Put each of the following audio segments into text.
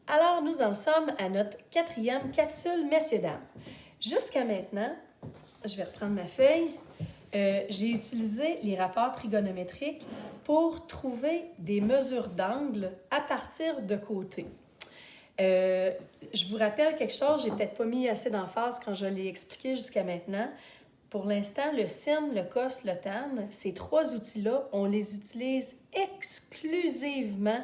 Alors, nous en sommes à notre 4e capsule, messieurs, dames. Jusqu'à maintenant, je vais reprendre ma feuille. J'ai utilisé les rapports trigonométriques pour trouver des mesures d'angle à partir de côtés. Je vous rappelle quelque chose, j'ai peut-être pas mis assez d'emphase quand je l'ai expliqué jusqu'à maintenant. Pour l'instant, le sin, le cos, le tan, ces 3 outils-là, on les utilise exclusivement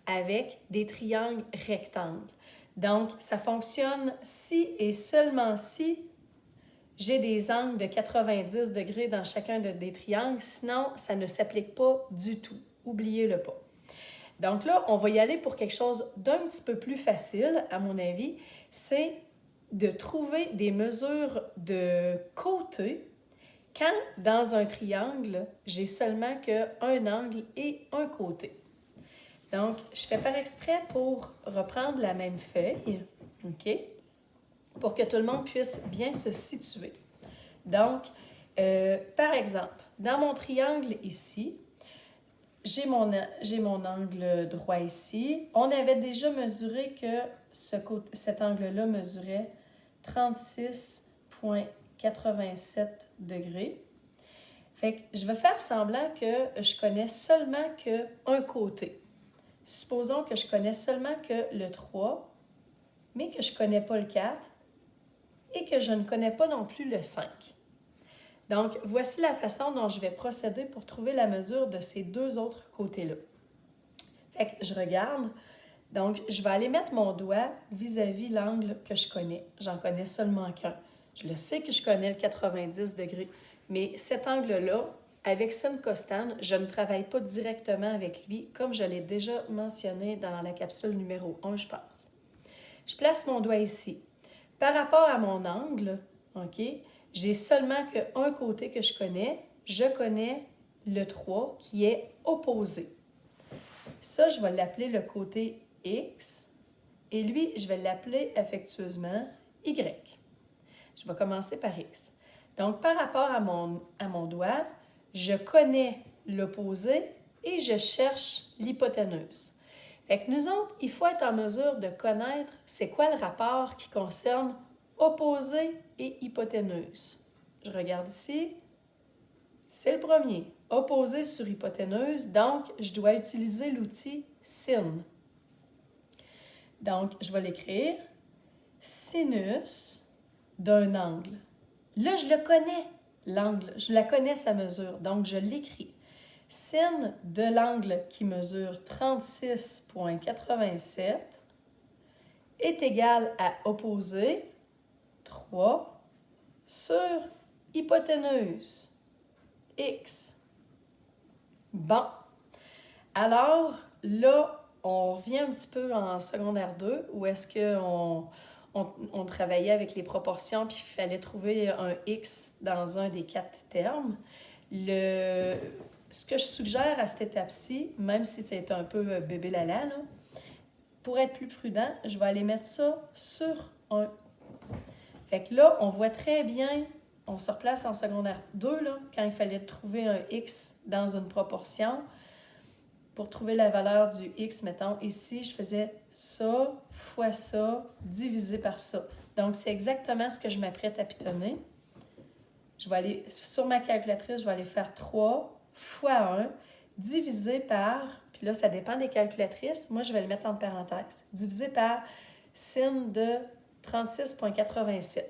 avec des triangles rectangles. Donc, ça fonctionne si et seulement si j'ai des angles de 90 degrés dans chacun des triangles, sinon, ça ne s'applique pas du tout. Oubliez-le pas. Donc là, on va y aller pour quelque chose d'un petit peu plus facile, à mon avis, c'est de trouver des mesures de côté quand, dans un triangle, j'ai seulement qu'un angle et un côté. Donc, je fais par exprès pour reprendre la même feuille, OK? Pour que tout le monde puisse bien se situer. Donc, par exemple, dans mon triangle ici, j'ai mon angle droit ici. On avait déjà mesuré que cet angle-là mesurait 36,87 degrés. Fait que je vais faire semblant que je connais seulement qu'un côté. Supposons que je connais seulement que le 3, mais que je ne connais pas le 4 et que je ne connais pas non plus le 5. Donc, voici la façon dont je vais procéder pour trouver la mesure de ces 2 autres côtés-là. Fait que je regarde. Donc, je vais aller mettre mon doigt vis-à-vis l'angle que je connais. J'en connais seulement qu'un. Je le sais que je connais le 90 degrés, mais cet angle-là, avec sin costan, je ne travaille pas directement avec lui, comme je l'ai déjà mentionné dans la capsule numéro 1, je pense. Je place mon doigt ici. Par rapport à mon angle, OK, j'ai seulement qu'un côté que je connais. Je connais le 3 qui est opposé. Ça, je vais l'appeler le côté X et lui, je vais l'appeler affectueusement Y. Je vais commencer par X. Donc, par rapport à mon doigt, je connais l'opposé et je cherche l'hypoténuse. Fait que nous autres, il faut être en mesure de connaître c'est quoi le rapport qui concerne opposé et hypoténuse. Je regarde ici. C'est le premier. Opposé sur hypoténuse. Donc, je dois utiliser l'outil sin. Donc, je vais l'écrire. Sinus d'un angle. Là, je le connais, l'angle. Je la connais, sa mesure. Donc, je l'écris. Sin de l'angle qui mesure 36,87 est égal à opposé 3 sur hypoténuse X. Bon. Alors, là, on revient un petit peu en secondaire 2, où est-ce qu'on on travaillait avec les proportions, puis il fallait trouver un X dans un des 4 termes. Ce que je suggère à cette étape-ci, même si c'est un peu bébé lala, là, pour être plus prudent, je vais aller mettre ça sur 1. Fait que là, on voit très bien, on se replace en secondaire 2, là, quand il fallait trouver un X dans une proportion. Pour trouver la valeur du X, mettons, ici, je faisais ça fois ça divisé par ça. Donc, c'est exactement ce que je m'apprête à pitonner. Je vais aller, sur ma calculatrice, je vais aller faire 3 fois 1 divisé par, puis là, ça dépend des calculatrices. Moi, je vais le mettre entre parenthèses. Divisé par sin de 36,87.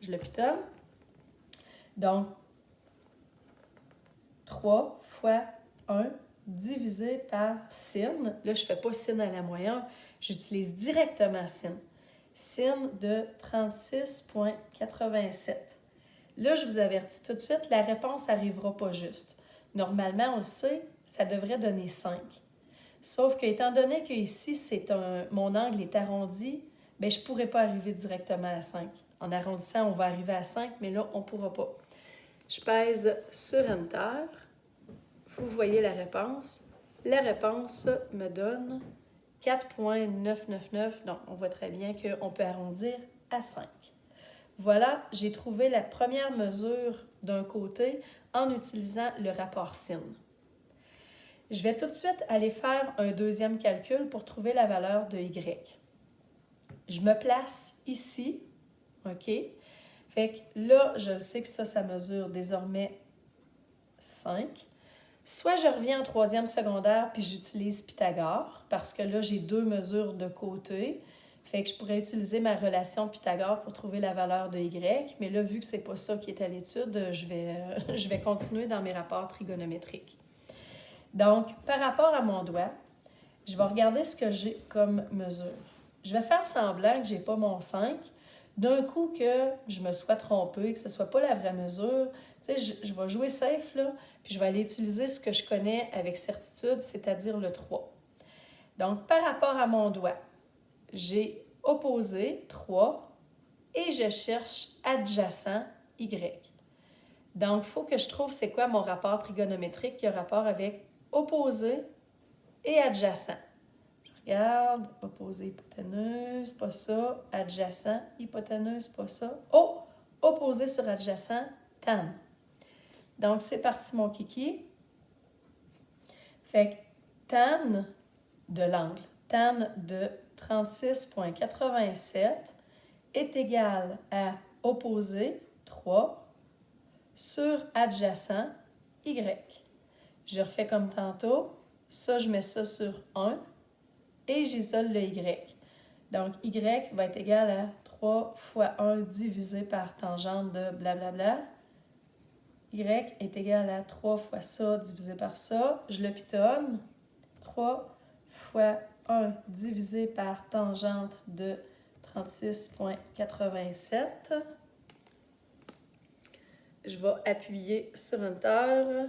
Je le pitonne. Donc, 3 fois 1 divisé par sin. Là, je ne fais pas sin à la moyenne, j'utilise directement sin. Sin de 36,87. Là, je vous avertis tout de suite, la réponse n'arrivera pas juste. Normalement, on le sait, ça devrait donner 5. Sauf que, étant donné que ici, mon angle est arrondi, bien, je ne pourrais pas arriver directement à 5. En arrondissant, on va arriver à 5, mais là, on ne pourra pas. Je pèse sur Enter. Vous voyez la réponse. La réponse me donne 4,999. Donc, on voit très bien qu'on peut arrondir à 5. Voilà, j'ai trouvé la première mesure d'un côté en utilisant le rapport sin. Je vais tout de suite aller faire un deuxième calcul pour trouver la valeur de Y. Je me place ici, OK? Fait que là, je sais que ça mesure désormais 5. Soit je reviens en troisième secondaire puis j'utilise Pythagore, parce que là, j'ai 2 mesures de côté. Fait que je pourrais utiliser ma relation Pythagore pour trouver la valeur de y. Mais là, vu que c'est pas ça qui est à l'étude, je vais continuer dans mes rapports trigonométriques. Donc, par rapport à mon doigt, je vais regarder ce que j'ai comme mesure. Je vais faire semblant que je n'ai pas mon 5. D'un coup que je me sois trompée, que ce ne soit pas la vraie mesure, tu sais, je vais jouer safe, là, puis je vais aller utiliser ce que je connais avec certitude, c'est-à-dire le 3. Donc, par rapport à mon doigt, j'ai opposé 3 et je cherche adjacent Y. Donc, il faut que je trouve c'est quoi mon rapport trigonométrique qui a rapport avec opposé et adjacent. Je regarde, opposé, hypoténuse, pas ça. Adjacent, hypoténuse, pas ça. Oh! Opposé sur adjacent, tan. Donc, c'est parti mon kiki. Fait que tan de l'angle, tan de 36,87 est égal à opposé 3 sur adjacent Y. Je refais comme tantôt. Ça, je mets ça sur 1 et j'isole le Y. Donc, Y va être égal à 3 fois 1 divisé par tangente de blablabla. Y est égal à 3 fois ça divisé par ça. Je le pitonne. 3 fois 1 divisé par tangente de 36,87. Je vais appuyer sur Enter.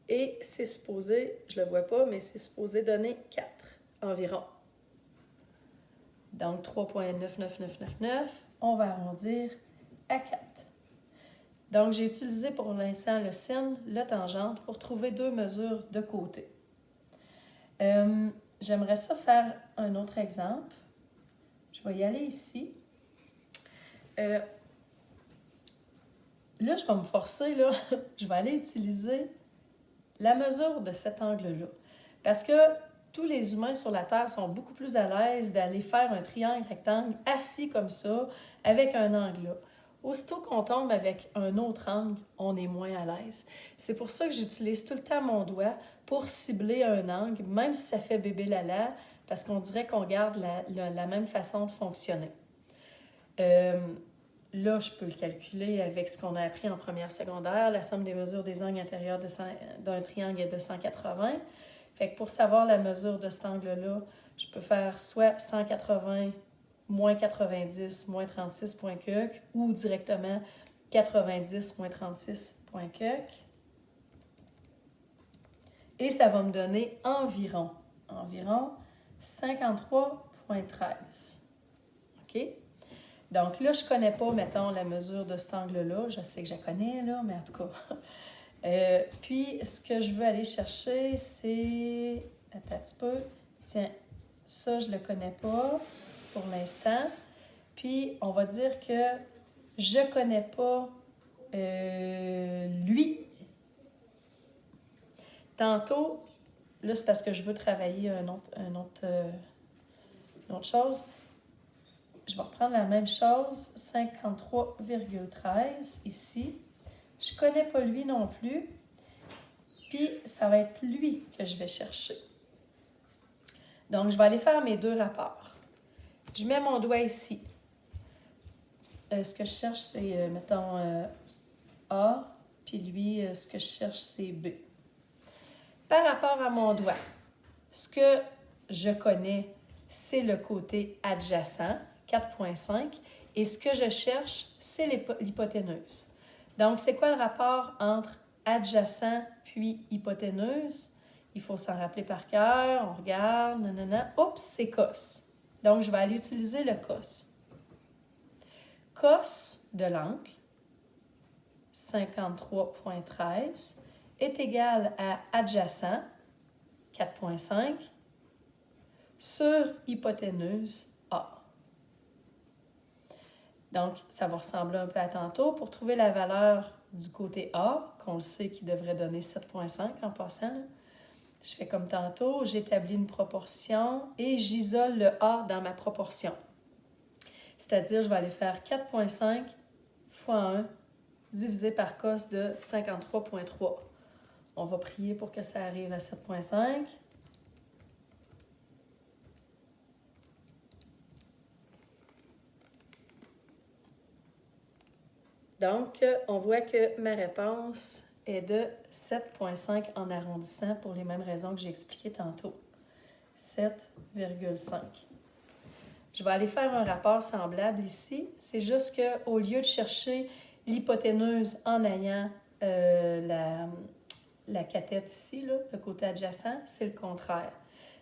Et c'est supposé, je ne le vois pas, mais c'est supposé donner 4 environ. Donc 3,99999, on va arrondir à 4. Donc j'ai utilisé pour l'instant le sin, le tangente pour trouver 2 mesures de côté. J'aimerais ça faire un autre exemple. Je vais y aller ici. Là, je vais me forcer, là. Je vais aller utiliser la mesure de cet angle-là. Parce que tous les humains sur la Terre sont beaucoup plus à l'aise d'aller faire un triangle rectangle assis comme ça, avec un angle là. Aussitôt qu'on tombe avec un autre angle, on est moins à l'aise. C'est pour ça que j'utilise tout le temps mon doigt pour cibler un angle, même si ça fait bébé lala, parce qu'on dirait qu'on garde la même façon de fonctionner. Là, je peux le calculer avec ce qu'on a appris en première secondaire. La somme des mesures des angles intérieurs d'un triangle est de 180. Fait que pour savoir la mesure de cet angle-là, je peux faire soit 180 moins 90 moins 36 point quelques ou directement 90 moins 36 point quelques. Et ça va me donner environ 53,13. OK? Donc là, je ne connais pas, mettons, la mesure de cet angle-là. Je sais que je la connais, là, mais en tout cas. Puis, ce que je veux aller chercher, c'est... Attends un petit peu. Tiens, ça, je ne le connais pas pour l'instant. Puis, on va dire que je ne connais pas lui. Tantôt, là, c'est parce que je veux travailler une autre chose. Je vais reprendre la même chose, 53,13 ici. Je ne connais pas lui non plus. Puis, ça va être lui que je vais chercher. Donc, je vais aller faire mes 2 rapports. Je mets mon doigt ici. Ce que je cherche, c'est, mettons, A. Puis lui, ce que je cherche, c'est B. Par rapport à mon doigt, ce que je connais, c'est le côté adjacent, 4,5. Et ce que je cherche, c'est l'hypoténuse. Donc, c'est quoi le rapport entre adjacent puis hypoténuse? Il faut s'en rappeler par cœur. On regarde, nanana. Oups, c'est cos. Donc, je vais aller utiliser le cos. Cos de l'angle, 53,13, est égal à adjacent, 4,5, sur hypoténuse A. Donc, ça va ressembler un peu à tantôt. Pour trouver la valeur du côté A, qu'on le sait qui devrait donner 7,5 en passant, Je fais comme tantôt, j'établis une proportion et j'isole le A dans ma proportion. C'est-à-dire, je vais aller faire 4,5 fois 1 divisé par cos de 53,3. On va prier pour que ça arrive à 7,5. Donc, on voit que ma réponse est de 7,5 en arrondissant pour les mêmes raisons que j'ai expliquées tantôt. 7,5. Je vais aller faire un rapport semblable ici. C'est juste qu'au lieu de chercher l'hypoténuse en ayant la cathète ici, là, le côté adjacent, c'est le contraire.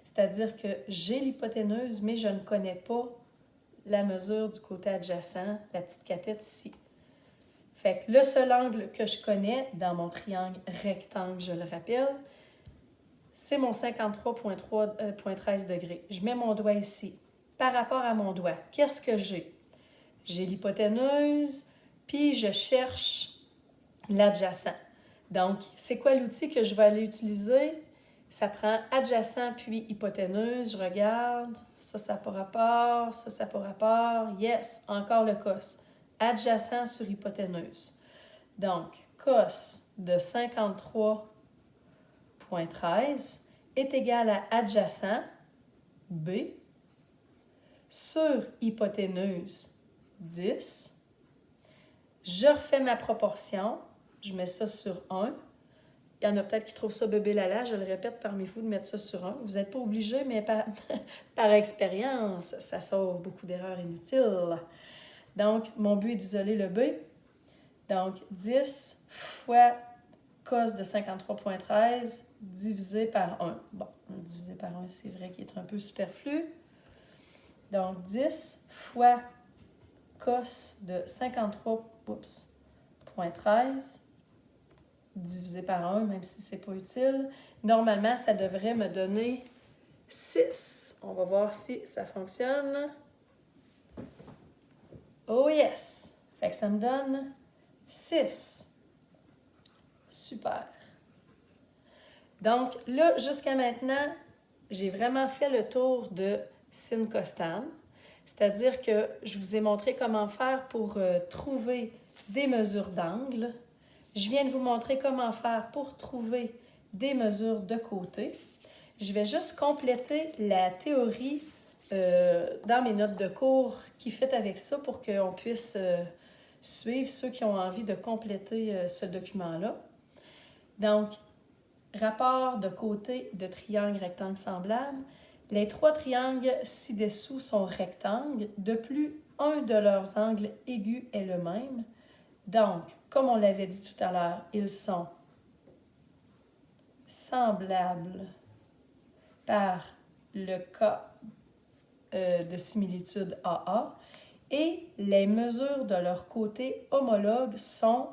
C'est-à-dire que j'ai l'hypoténuse, mais je ne connais pas la mesure du côté adjacent, la petite cathète ici. Fait que le seul angle que je connais dans mon triangle rectangle, je le rappelle, c'est mon 53,13 degrés. Je mets mon doigt ici. Par rapport à mon doigt, qu'est-ce que j'ai? J'ai l'hypoténuse, puis je cherche l'adjacent. Donc, c'est quoi l'outil que je vais aller utiliser? Ça prend adjacent puis hypoténuse. Je regarde. Ça n'a pas rapport. Ça n'a pas rapport. Yes, encore le cos. Adjacent sur hypoténuse. Donc, cos de 53,13 est égal à adjacent, B, sur hypoténuse, 10. Je refais ma proportion. Je mets ça sur 1. Il y en a peut-être qui trouvent ça bébé lala, je le répète parmi vous, de mettre ça sur 1. Vous n'êtes pas obligé, mais par expérience, ça sauve beaucoup d'erreurs inutiles. Donc, mon but est d'isoler le B. Donc, 10 fois cos de 53,13 divisé par 1. Bon, divisé par 1, c'est vrai qu'il est un peu superflu. Donc, 10 fois cos de 53,13 divisé par 1, même si ce n'est pas utile. Normalement, ça devrait me donner 6. On va voir si ça fonctionne. Oh yes! Fait que ça me donne 6. Super. Donc là, jusqu'à maintenant, j'ai vraiment fait le tour de sin costan. C'est-à-dire que je vous ai montré comment faire pour trouver des mesures d'angle. Je viens de vous montrer comment faire pour trouver des mesures de côté. Je vais juste compléter la théorie dans mes notes de cours qui fait avec ça pour qu'on puisse suivre ceux qui ont envie de compléter ce document-là. Donc, rapport de côté de triangle rectangle semblable. Les 3 triangles ci-dessous sont rectangles. De plus, un de leurs angles aigus est le même. Donc, comme on l'avait dit tout à l'heure, ils sont semblables par le cas de similitude AA et les mesures de leur côté homologue sont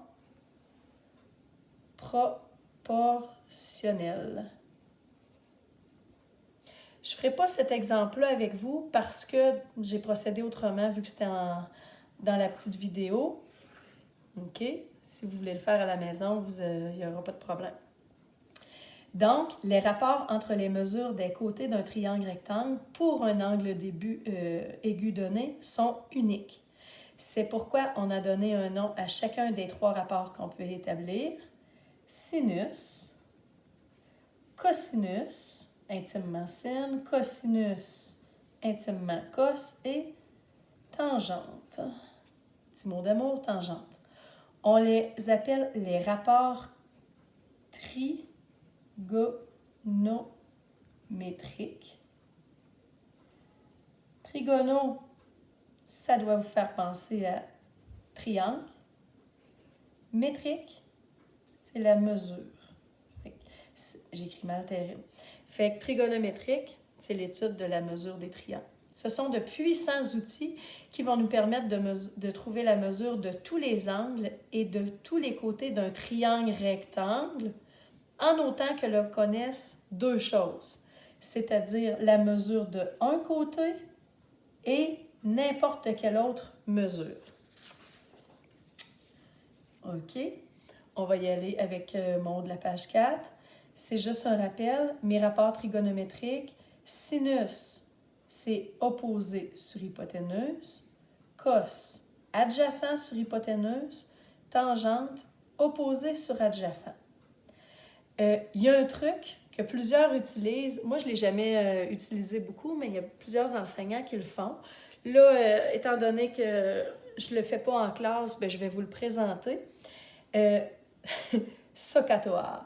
proportionnelles. Je ne ferai pas cet exemple-là avec vous parce que j'ai procédé autrement vu que c'était dans la petite vidéo. OK? Si vous voulez le faire à la maison, il n'y aura pas de problème. Donc, les rapports entre les mesures des côtés d'un triangle rectangle pour un angle début aigu donné sont uniques. C'est pourquoi on a donné un nom à chacun des 3 rapports qu'on peut établir. Sinus, cosinus, intimement sin, cosinus, intimement cos et tangente. Petit mot d'amour, tangente. On les appelle les rapports trigonométriques. Trigono, ça doit vous faire penser à triangle. Métrique, c'est la mesure. J'écris mal terrible. Fait que trigonométrique, c'est l'étude de la mesure des triangles. Ce sont de puissants outils qui vont nous permettre de trouver la mesure de tous les angles et de tous les côtés d'un triangle rectangle, en autant que l'on connaisse 2 choses, c'est-à-dire la mesure de un côté et n'importe quelle autre mesure. OK, on va y aller avec mon de la page 4. c'est juste un rappel, mes rapports trigonométriques, sinus, c'est opposé sur hypoténuse, cos, adjacent sur hypoténuse, tangente, opposé sur adjacent. Il y a un truc que plusieurs utilisent. Moi, je ne l'ai jamais utilisé beaucoup, mais il y a plusieurs enseignants qui le font. Là, étant donné que je ne le fais pas en classe, je vais vous le présenter. Sokatoa.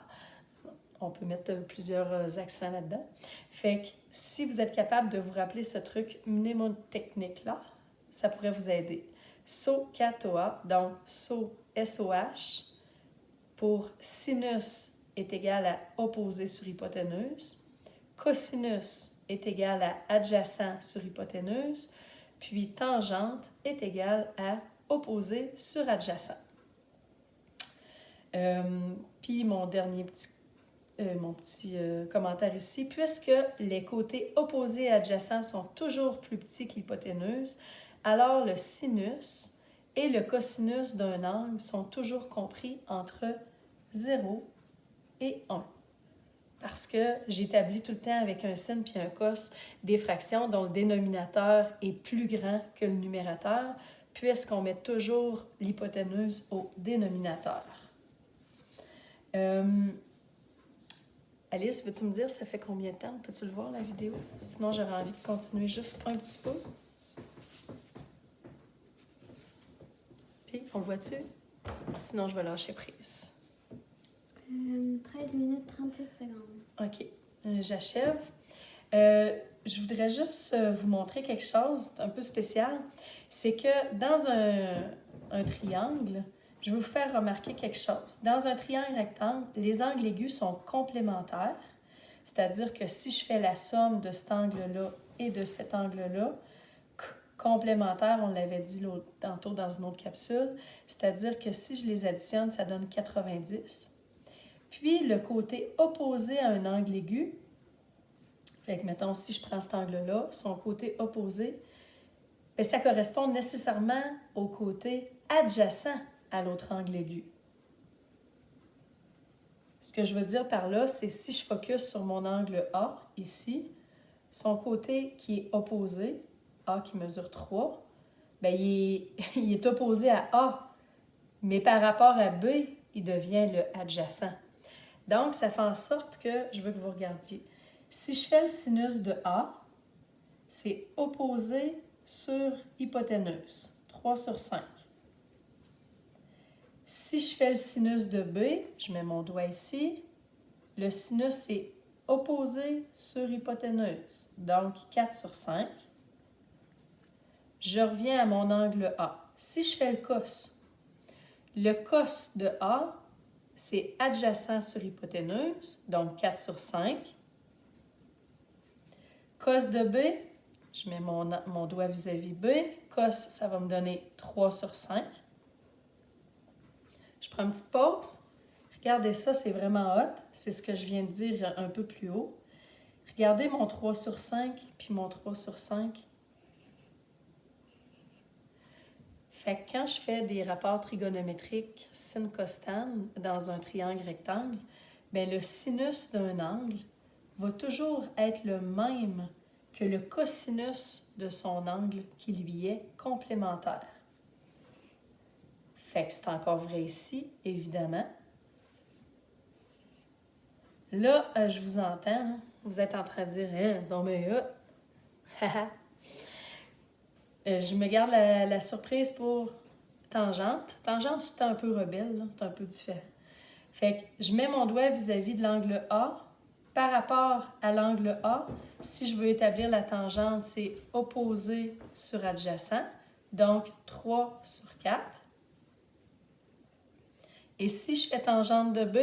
On peut mettre plusieurs accents là-dedans. Fait que si vous êtes capable de vous rappeler ce truc mnémotechnique-là, ça pourrait vous aider. Sokatoa, donc so, S-O-H, pour sinus est égal à opposé sur hypoténuse. Cosinus est égal à adjacent sur hypoténuse. Puis tangente est égal à opposé sur adjacent. Puis mon petit commentaire ici, puisque les côtés opposés et adjacents sont toujours plus petits que l'hypoténuse, alors le sinus et le cosinus d'un angle sont toujours compris entre 0 et 1. Parce que j'établis tout le temps avec un sin puis un cos des fractions dont le dénominateur est plus grand que le numérateur, puisqu'on met toujours l'hypoténuse au dénominateur. Alice, veux-tu me dire ça fait combien de temps? Peux-tu le voir, la vidéo? Sinon, j'aurais envie de continuer juste un petit peu. Puis, on le voit-tu? Sinon, je vais lâcher prise. 13 minutes 38 secondes. OK. J'achève. Je voudrais juste vous montrer quelque chose d'un peu spécial. C'est que dans un triangle, je vais vous faire remarquer quelque chose. Dans un triangle rectangle, les angles aigus sont complémentaires. C'est-à-dire que si je fais la somme de cet angle-là et de cet angle-là, complémentaire, on l'avait dit tantôt dans une autre capsule, c'est-à-dire que si je les additionne, ça donne 90. Puis, le côté opposé à un angle aigu, fait que, mettons, si je prends cet angle-là, son côté opposé, bien, ça correspond nécessairement au côté adjacent à l'autre angle aigu. Ce que je veux dire par là, c'est si je focus sur mon angle A, ici, son côté qui est opposé, A qui mesure 3, bien, il est opposé à A, mais par rapport à B, il devient le adjacent. Donc, ça fait en sorte que, je veux que vous regardiez, si je fais le sinus de A, c'est opposé sur hypoténuse, 3 sur 5. Si je fais le sinus de B, je mets mon doigt ici, le sinus est opposé sur hypoténuse, donc 4 sur 5. Je reviens à mon angle A. Si je fais le cos de A, c'est adjacent sur hypoténuse, donc 4 sur 5. Cos de B, je mets mon doigt vis-à-vis B. Cos, ça va me donner 3 sur 5. Je prends une petite pause. Regardez ça, c'est vraiment hot. C'est ce que je viens de dire un peu plus haut. Regardez mon 3 sur 5 puis mon 3 sur 5. Fait que quand je fais des rapports trigonométriques sin-costan dans un triangle rectangle, bien, le sinus d'un angle va toujours être le même que le cosinus de son angle qui lui est complémentaire. Fait que c'est encore vrai ici, évidemment. Là, je vous entends, là. Vous êtes en train de dire « Hein, c'est donc bien hot! » Je me garde la surprise pour tangente. Tangente, c'est un peu rebelle, là. C'est un peu différent. Fait que je mets mon doigt vis-à-vis de l'angle A. Par rapport à l'angle A, si je veux établir la tangente, c'est opposé sur adjacent. Donc, 3 sur 4. Et si je fais tangente de B,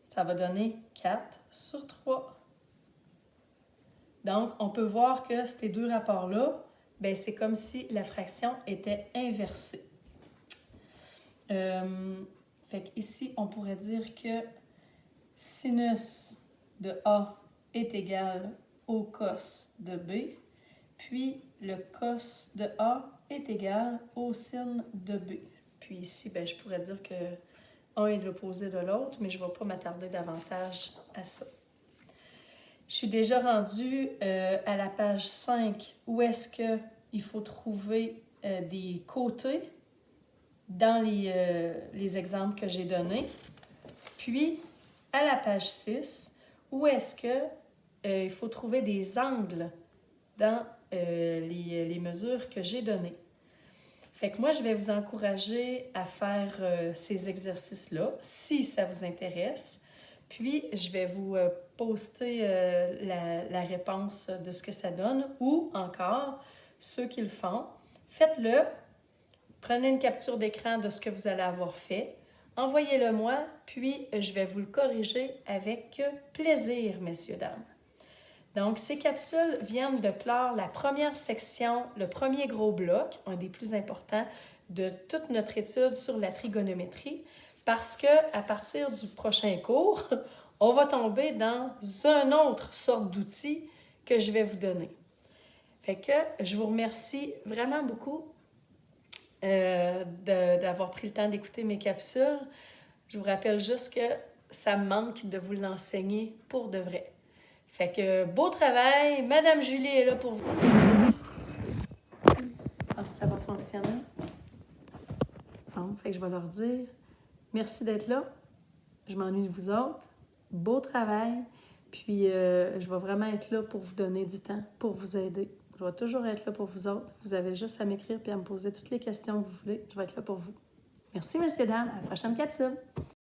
ça va donner 4 sur 3. Donc, on peut voir que ces deux rapports-là, ben, c'est comme si la fraction était inversée. Fait qu'ici, on pourrait dire que sinus de A est égal au cos de B, puis le cos de A est égal au sin de B. Puis ici, ben, je pourrais dire que un est de l'opposé de l'autre, mais je ne vais pas m'attarder davantage à ça. Je suis déjà rendue à la page 5, où est-ce qu'il faut trouver des côtés dans les exemples que j'ai donnés. Puis, à la page 6, où est-ce qu'il faut trouver des angles dans les mesures que j'ai données. Fait que moi, je vais vous encourager à faire ces exercices-là, si ça vous intéresse. Puis, je vais vous poster la réponse de ce que ça donne, ou encore, ceux qui le font, faites-le, prenez une capture d'écran de ce que vous allez avoir fait, envoyez-le moi, puis je vais vous le corriger avec plaisir, messieurs, dames. Donc, ces capsules viennent de clore la première section, le premier gros bloc, un des plus importants de toute notre étude sur la trigonométrie, parce qu'à partir du prochain cours, on va tomber dans une autre sorte d'outil que je vais vous donner. Fait que je vous remercie vraiment beaucoup d'avoir pris le temps d'écouter mes capsules. Je vous rappelle juste que ça me manque de vous l'enseigner pour de vrai. Fait que beau travail, Madame Julie est là pour vous. Ah, ça va fonctionner? Bon, fait que je vais leur dire merci d'être là. Je m'ennuie de vous autres. Beau travail. Puis je vais vraiment être là pour vous donner du temps, pour vous aider. Je vais toujours être là pour vous autres. Vous avez juste à m'écrire et à me poser toutes les questions que vous voulez. Je vais être là pour vous. Merci, messieurs, dames. À la prochaine capsule.